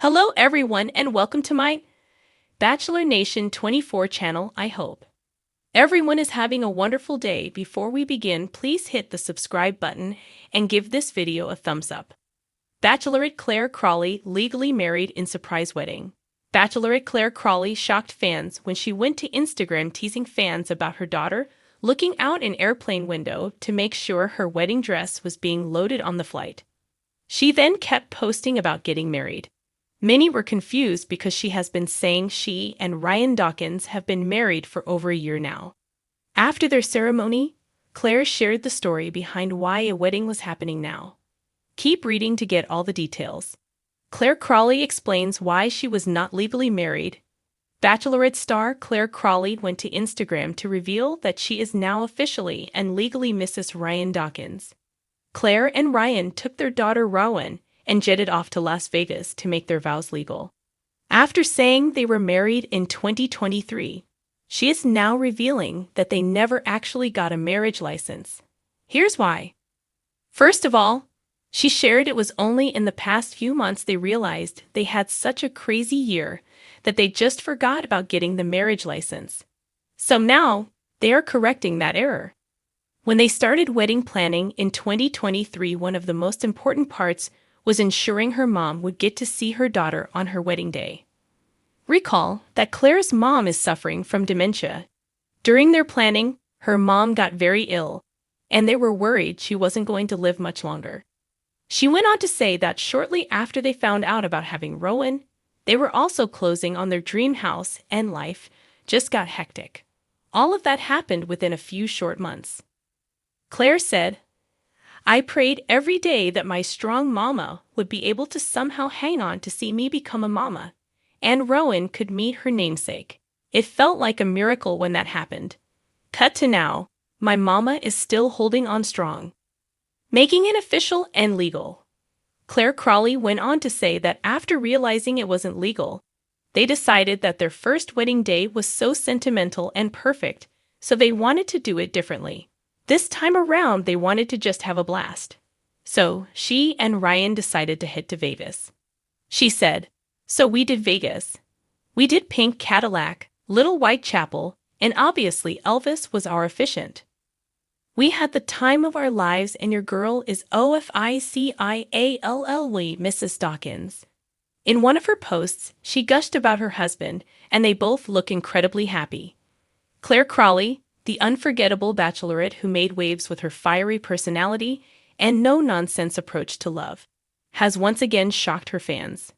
Hello everyone and welcome to my Bachelor Nation 24 channel. I hope everyone is having a wonderful day. Before we begin, please hit the subscribe button and give this video a thumbs up. Bachelorette Clare Crawley legally married in surprise wedding. Bachelorette Clare Crawley shocked fans when she went to Instagram teasing fans about her daughter looking out an airplane window to make sure her wedding dress was being loaded on the flight. She then kept posting about getting married. Many were confused because she has been saying she and Ryan Dawkins have been married for over a year now. After their ceremony, Clare shared the story behind why a wedding was happening now. Keep reading to get all the details. Clare Crawley explains why she was not legally married. Bachelorette star Clare Crawley went to Instagram to reveal that she is now officially and legally Mrs. Ryan Dawkins. Clare and Ryan took their daughter Rowan and jetted off to Las Vegas to make their vows legal. After saying they were married in 2023, she is now revealing that they never actually got a marriage license. Here's why. First of all, she shared it was only in the past few months they realized they had such a crazy year that they just forgot about getting the marriage license. So now, they are correcting that error. When they started wedding planning in 2023, one of the most important parts was ensuring her mom would get to see her daughter on her wedding day. Recall that Clare's mom is suffering from dementia. During their planning, her mom got very ill, and they were worried she wasn't going to live much longer. She went on to say that shortly after they found out about having Rowan, they were also closing on their dream house and life just got hectic. All of that happened within a few short months. Clare said, "I prayed every day that my strong mama would be able to somehow hang on to see me become a mama, and Rowan could meet her namesake. It felt like a miracle when that happened. Cut to now, my mama is still holding on strong." Making it official and legal. Clare Crawley went on to say that after realizing it wasn't legal, they decided that their first wedding day was so sentimental and perfect, so they wanted to do it differently. This time around, they wanted to just have a blast. So, she and Ryan decided to head to Vegas. She said, "So we did Vegas. We did Pink Cadillac, Little White Chapel, and obviously Elvis was our officiant. We had the time of our lives and your girl is officially Mrs. Dawkins." In one of her posts, she gushed about her husband, and they both look incredibly happy. Clare Crawley, the unforgettable bachelorette who made waves with her fiery personality and no-nonsense approach to love, has once again shocked her fans.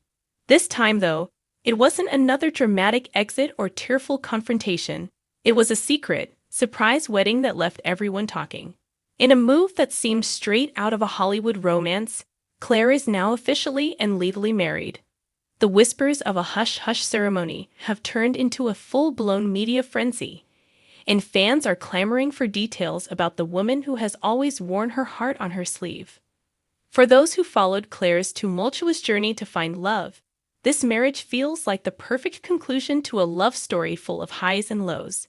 This time, though, it wasn't another dramatic exit or tearful confrontation. It was a secret, surprise wedding that left everyone talking. In a move that seemed straight out of a Hollywood romance, Clare is now officially and legally married. The whispers of a hush-hush ceremony have turned into a full-blown media frenzy, and fans are clamoring for details about the woman who has always worn her heart on her sleeve. For those who followed Clare's tumultuous journey to find love, this marriage feels like the perfect conclusion to a love story full of highs and lows.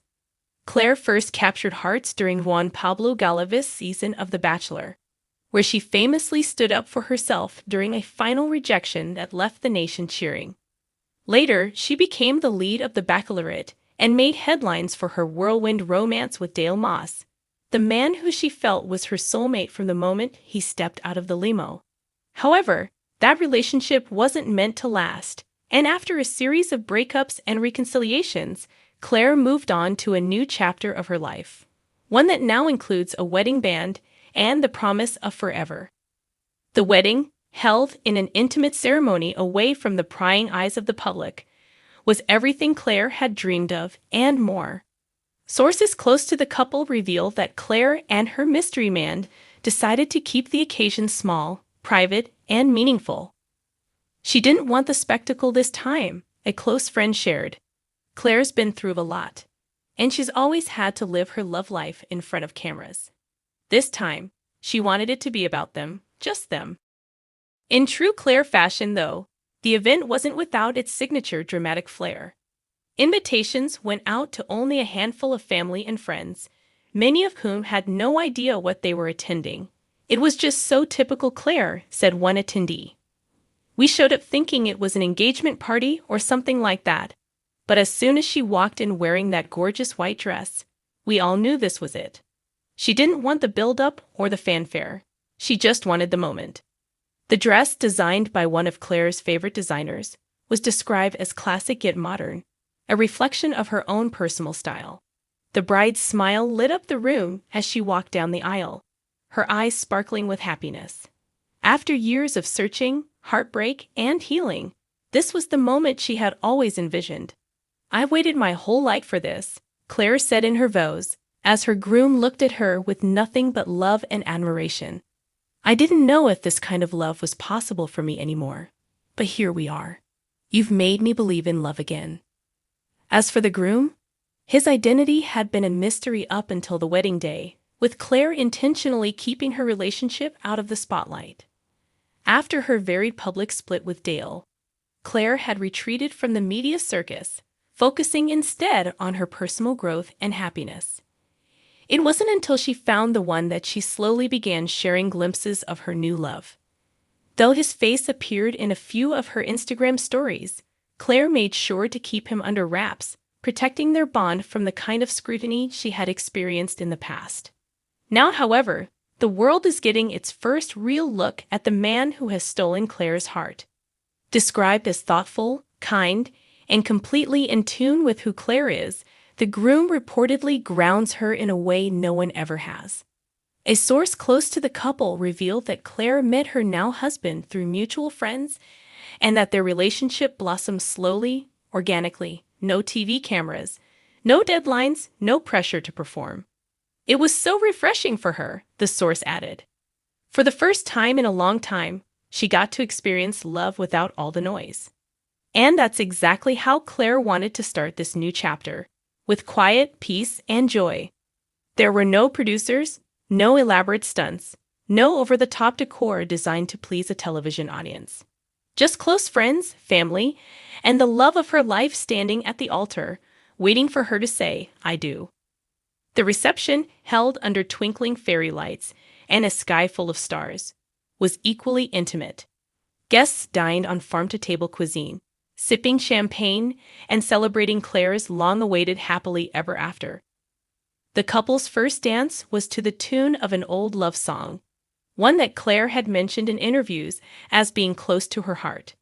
Clare first captured hearts during Juan Pablo Galavez's season of The Bachelor, where she famously stood up for herself during a final rejection that left the nation cheering. Later, she became the lead of The Bachelorette and made headlines for her whirlwind romance with Dale Moss, the man who she felt was her soulmate from the moment he stepped out of the limo. However, that relationship wasn't meant to last, and after a series of breakups and reconciliations, Clare moved on to a new chapter of her life, one that now includes a wedding band and the promise of forever. The wedding, held in an intimate ceremony away from the prying eyes of the public, was everything Clare had dreamed of and more. Sources close to the couple reveal that Clare and her mystery man decided to keep the occasion small, private, and meaningful. She didn't want the spectacle this time, a close friend shared. Clare's been through a lot, and she's always had to live her love life in front of cameras. This time, she wanted it to be about them, just them. In true Clare fashion, though, the event wasn't without its signature dramatic flair. Invitations went out to only a handful of family and friends, many of whom had no idea what they were attending. "It was just so typical Clare," said one attendee. We showed up thinking it was an engagement party or something like that. But as soon as she walked in wearing that gorgeous white dress, we all knew this was it. She didn't want the build-up or the fanfare. She just wanted the moment. The dress, designed by one of Clare's favorite designers, was described as classic yet modern, a reflection of her own personal style. The bride's smile lit up the room as she walked down the aisle, her eyes sparkling with happiness. After years of searching, heartbreak, and healing, this was the moment she had always envisioned. "I've waited my whole life for this," Clare said in her vows, as her groom looked at her with nothing but love and admiration. "I didn't know if this kind of love was possible for me anymore, but here we are. You've made me believe in love again." As for the groom, his identity had been a mystery up until the wedding day, with Clare intentionally keeping her relationship out of the spotlight. After her very public split with Dale, Clare had retreated from the media circus, focusing instead on her personal growth and happiness. It wasn't until she found the one that she slowly began sharing glimpses of her new love. Though his face appeared in a few of her Instagram stories, Clare made sure to keep him under wraps, protecting their bond from the kind of scrutiny she had experienced in the past. Now, however, the world is getting its first real look at the man who has stolen Clare's heart. Described as thoughtful, kind, and completely in tune with who Clare is, the groom reportedly grounds her in a way no one ever has. A source close to the couple revealed that Clare met her now husband through mutual friends and that their relationship blossomed slowly, organically, no TV cameras, no deadlines, no pressure to perform. "It was so refreshing for her," the source added. "For the first time in a long time, she got to experience love without all the noise." And that's exactly how Clare wanted to start this new chapter, with quiet, peace, and joy. There were no producers, no elaborate stunts, no over-the-top decor designed to please a television audience. Just close friends, family, and the love of her life standing at the altar, waiting for her to say, "I do." The reception, held under twinkling fairy lights and a sky full of stars, was equally intimate. Guests dined on farm-to-table cuisine, sipping champagne and celebrating Clare's long-awaited happily ever after. The couple's first dance was to the tune of an old love song, one that Clare had mentioned in interviews as being close to her heart.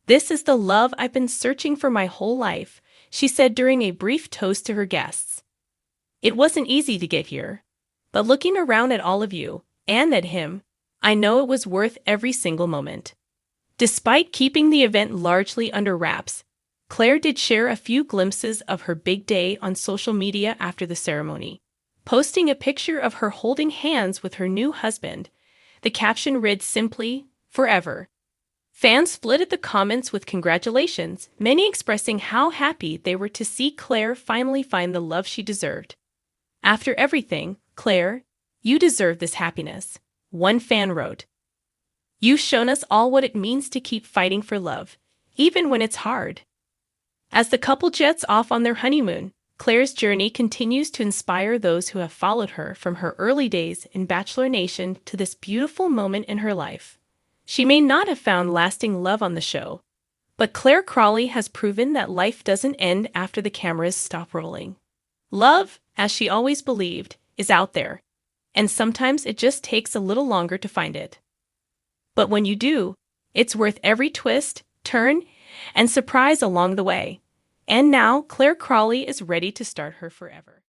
"This is the love I've been searching for my whole life," she said during a brief toast to her guests. "It wasn't easy to get here, but looking around at all of you, and at him, I know it was worth every single moment." Despite keeping the event largely under wraps, Clare did share a few glimpses of her big day on social media after the ceremony, posting a picture of her holding hands with her new husband. The caption read simply, "Forever." Fans flooded the comments with congratulations, many expressing how happy they were to see Clare finally find the love she deserved. "After everything, Clare, you deserve this happiness," one fan wrote. "You've shown us all what it means to keep fighting for love, even when it's hard." As the couple jets off on their honeymoon, Clare's journey continues to inspire those who have followed her from her early days in Bachelor Nation to this beautiful moment in her life. She may not have found lasting love on the show, but Clare Crawley has proven that life doesn't end after the cameras stop rolling. Love, as she always believed, is out there, and sometimes it just takes a little longer to find it. But when you do, it's worth every twist, turn, and surprise along the way. And now Clare Crawley is ready to start her forever.